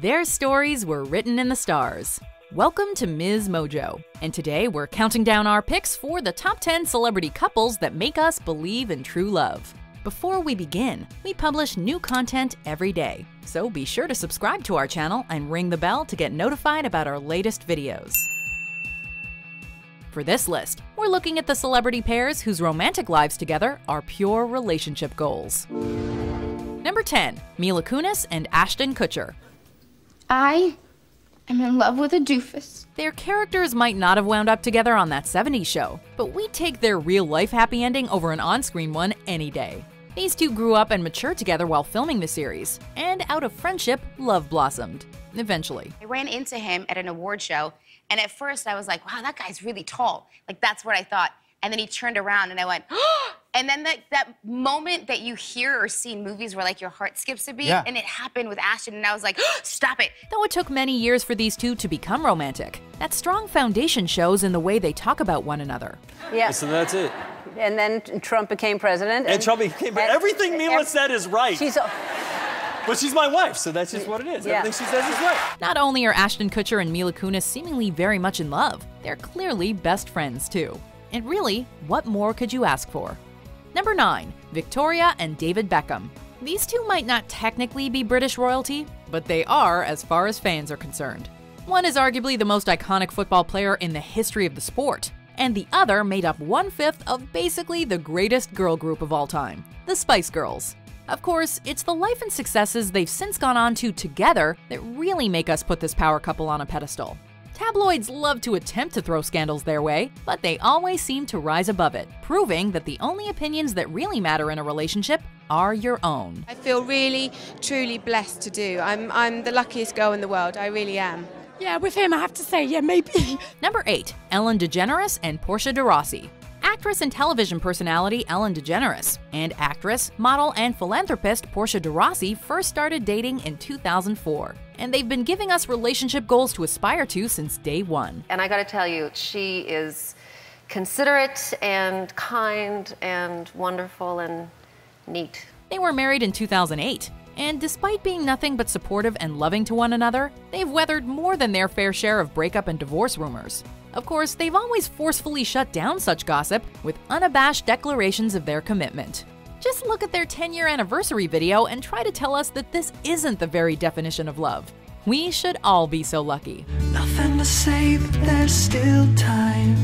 Their stories were written in the stars. Welcome to MsMojo, and today we're counting down our picks for the top 10 celebrity couples that make us believe in true love. Before we begin, we publish new content every day, so be sure to subscribe to our channel and ring the bell to get notified about our latest videos. For this list, we're looking at the celebrity pairs whose romantic lives together are pure relationship goals. Number 10. Mila Kunis and Ashton Kutcher. I am in love with a doofus. Their characters might not have wound up together on that 70s show, but we'd take their real-life happy ending over an on-screen one any day. These two grew up and matured together while filming the series, and out of friendship, love blossomed. Eventually. I ran into him at an award show, and at first I was like, wow, that guy's really tall. Like, that's what I thought. And then he turned around and I went, oh! And then that moment that you hear or see in movies where like your heart skips a beat, and it happened with Ashton, and I was like, oh, stop it. Though it took many years for these two to become romantic, that strong foundation shows in the way they talk about one another. Yeah. So that's it. And then Trump became president. And Trump became, everything Mila said is right. But she's my wife, so that's just what it is. Everything she says is right. Not only are Ashton Kutcher and Mila Kunis seemingly very much in love, they're clearly best friends too. And really, what more could you ask for? Number 9. Victoria and David Beckham. These two might not technically be British royalty, but they are as far as fans are concerned. One is arguably the most iconic football player in the history of the sport, and the other made up 1/5 of basically the greatest girl group of all time, the Spice Girls. Of course, it's the life and successes they've since gone on to together that really make us put this power couple on a pedestal. Tabloids love to attempt to throw scandals their way, but they always seem to rise above it, proving that the only opinions that really matter in a relationship are your own. I feel really, truly blessed to do. I'm the luckiest girl in the world, I really am. Yeah, with him I have to say, yeah, maybe. Number 8. Ellen DeGeneres and Portia de Rossi. Actress and television personality Ellen DeGeneres and actress, model, and philanthropist Portia de Rossi first started dating in 2004. And they've been giving us relationship goals to aspire to since day one. And I gotta tell you, she is considerate and kind and wonderful and neat. They were married in 2008. And despite being nothing but supportive and loving to one another, they've weathered more than their fair share of breakup and divorce rumors. Of course, they've always forcefully shut down such gossip with unabashed declarations of their commitment. Just look at their 10-year anniversary video and try to tell us that this isn't the very definition of love. We should all be so lucky. Nothing to say, but there's still time.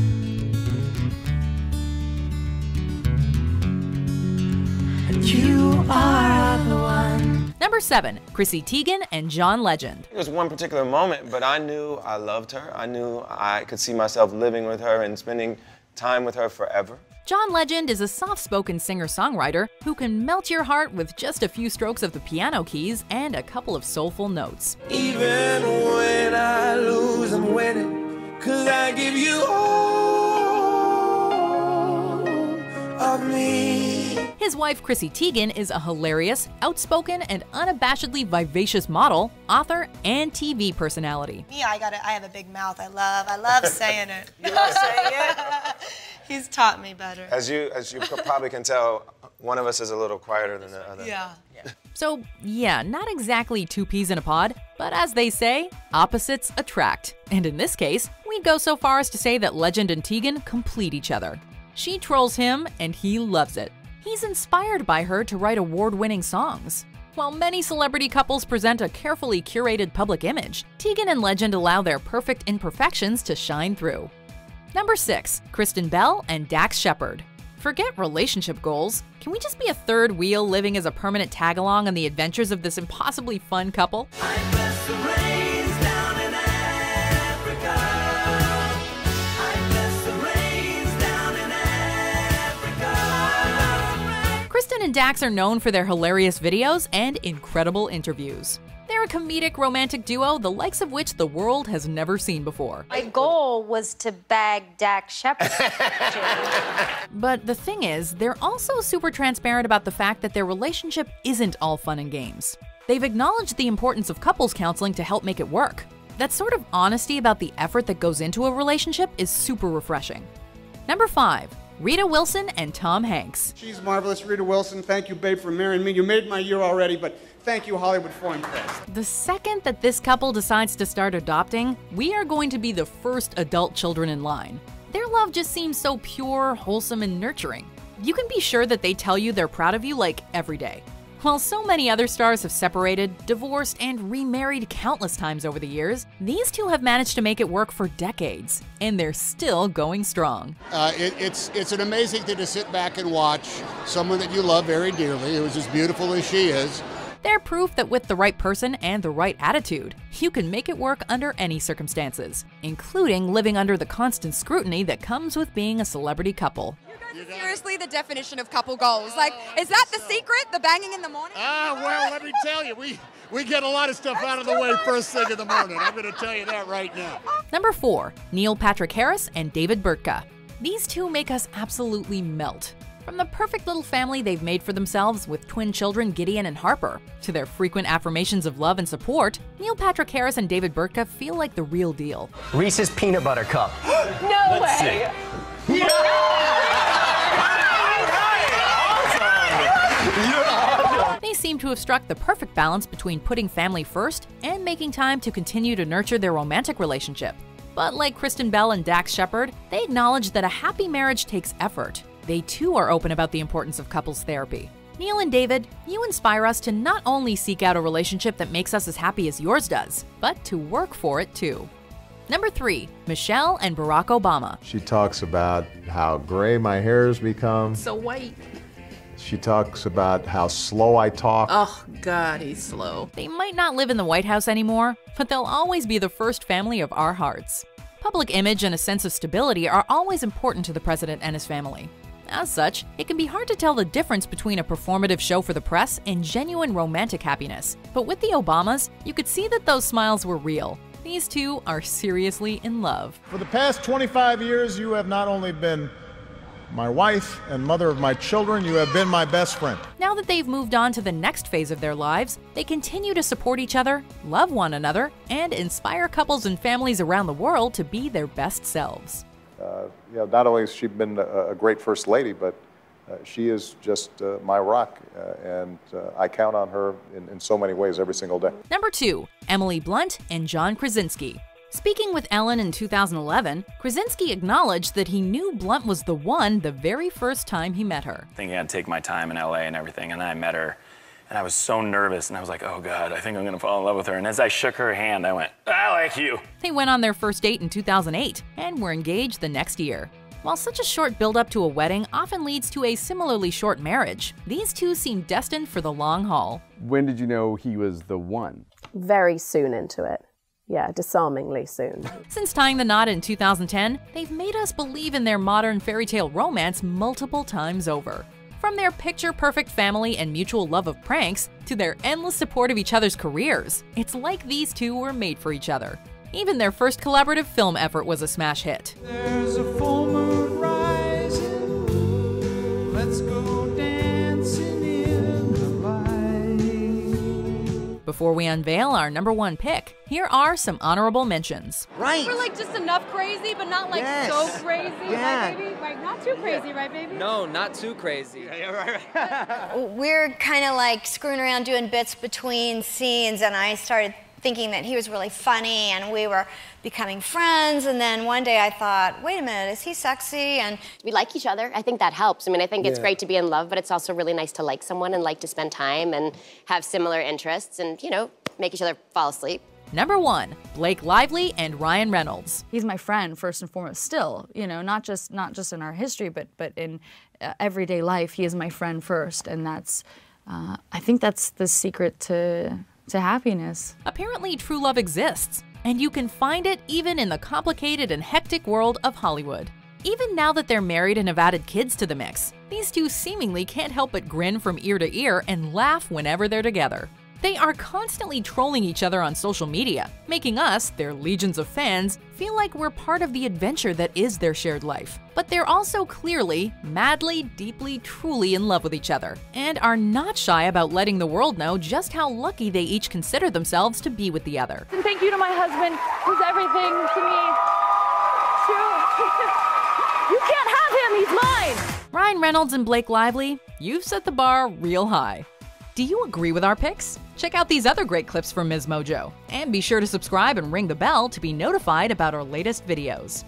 And you are the one. Number 7. Chrissy Teigen and John Legend. It was one particular moment, but I knew I loved her. I knew I could see myself living with her and spending time with her forever. John Legend is a soft-spoken singer-songwriter who can melt your heart with just a few strokes of the piano keys and a couple of soulful notes. Even when I lose, I'm winning, 'cause I give you all of me. His wife, Chrissy Teigen, is a hilarious, outspoken, and unabashedly vivacious model, author, and TV personality. Me, I have a big mouth. I love saying it. You love saying it? He's taught me better. As you probably can tell, one of us is a little quieter than the other. Yeah. So, yeah, not exactly two peas in a pod, but as they say, opposites attract. And in this case, we'd go so far as to say that Legend and Teigen complete each other. She trolls him, and he loves it. He's inspired by her to write award-winning songs. While many celebrity couples present a carefully curated public image, Teigen and Legend allow their perfect imperfections to shine through. Number 6. Kristen Bell and Dax Shepard. Forget relationship goals. Can we just be a third wheel living as a permanent tag-along on the adventures of this impossibly fun couple? Kristen and Dax are known for their hilarious videos and incredible interviews. They're a comedic romantic duo, the likes of which the world has never seen before. My goal was to bag Dax Shepard. But the thing is, they're also super transparent about the fact that their relationship isn't all fun and games. They've acknowledged the importance of couples counseling to help make it work. That sort of honesty about the effort that goes into a relationship is super refreshing. Number 5. Rita Wilson and Tom Hanks. She's marvelous, Rita Wilson. Thank you, babe, for marrying me. You made my year already, but thank you, Hollywood Foreign Press. The second that this couple decides to start adopting, we are going to be the first adult children in line. Their love just seems so pure, wholesome, and nurturing. You can be sure that they tell you they're proud of you like every day. While so many other stars have separated, divorced, and remarried countless times over the years, these two have managed to make it work for decades, and they're still going strong. It's an amazing thing to sit back and watch someone that you love very dearly, who's as beautiful as she is. They're proof that with the right person and the right attitude, you can make it work under any circumstances, including living under the constant scrutiny that comes with being a celebrity couple. Seriously, the definition of couple goals. Like, is that the secret? The banging in the morning? Well, let me tell you, we get a lot of stuff out of the way first thing in the morning. I'm going to tell you that right now. Number 4, Neil Patrick Harris and David Burtka. These two make us absolutely melt. From the perfect little family they've made for themselves with twin children Gideon and Harper, to their frequent affirmations of love and support, Neil Patrick Harris and David Burtka feel like the real deal. Reese's Peanut Butter Cup. No way! They seem to have struck the perfect balance between putting family first and making time to continue to nurture their romantic relationship. But like Kristen Bell and Dax Shepard, they acknowledge that a happy marriage takes effort. They too are open about the importance of couples therapy. Neil and David, you inspire us to not only seek out a relationship that makes us as happy as yours does, but to work for it too. Number 3, Michelle and Barack Obama. She talks about how gray my hair has become. So white. She talks about how slow I talk. Oh, God, he's slow. They might not live in the White House anymore, but they'll always be the first family of our hearts. Public image and a sense of stability are always important to the president and his family. As such, it can be hard to tell the difference between a performative show for the press and genuine romantic happiness. But with the Obamas, you could see that those smiles were real. These two are seriously in love. For the past 25 years, you have not only been my wife and mother of my children, you have been my best friend. Now that they've moved on to the next phase of their lives, they continue to support each other, love one another, and inspire couples and families around the world to be their best selves. Not only has she been a great first lady, but she is just my rock, and I count on her in so many ways every single day. Number 2, Emily Blunt and John Krasinski. Speaking with Ellen in 2011, Krasinski acknowledged that he knew Blunt was the one the very first time he met her. I think I had to take my time in LA and everything, and then I met her, and I was so nervous, and I was like, oh God, I think I'm gonna fall in love with her. And as I shook her hand, I went, I like you. They went on their first date in 2008 and were engaged the next year. While such a short build-up to a wedding often leads to a similarly short marriage, these two seem destined for the long haul. When did you know he was the one? Very soon into it. Yeah, disarmingly soon. Since tying the knot in 2010, they've made us believe in their modern fairy tale romance multiple times over. From their picture-perfect family and mutual love of pranks, to their endless support of each other's careers, it's like these two were made for each other. Even their first collaborative film effort was a smash hit. There's a full moon rising. Let's go dancing in the light. Before we unveil our number 1 pick, here are some honorable mentions. Right. We're like just enough crazy, but not like so crazy, right, baby? Like not too crazy, right, baby? No, not too crazy. We're kind of like screwing around doing bits between scenes, and I started thinking that he was really funny, and we were becoming friends, and then one day I thought, wait a minute, is he sexy? And we like each other. I think that helps. I mean, I think it's great to be in love, but it's also really nice to like someone and like to spend time and have similar interests and, you know, make each other fall asleep. Number 1, Blake Lively and Ryan Reynolds. He's my friend first and foremost still, you know, not just in our history, but in everyday life, he is my friend first, and that's, I think that's the secret to happiness. Apparently, true love exists, and you can find it even in the complicated and hectic world of Hollywood. Even now that they're married and have added kids to the mix, these two seemingly can't help but grin from ear to ear and laugh whenever they're together. They are constantly trolling each other on social media, making us, their legions of fans, feel like we're part of the adventure that is their shared life. But they're also clearly, madly, deeply, truly in love with each other, and are not shy about letting the world know just how lucky they each consider themselves to be with the other. And thank you to my husband, who's everything to me. You can't have him he's mine! Ryan Reynolds and Blake Lively, you've set the bar real high. Do you agree with our picks? Check out these other great clips from MsMojo. And be sure to subscribe and ring the bell to be notified about our latest videos.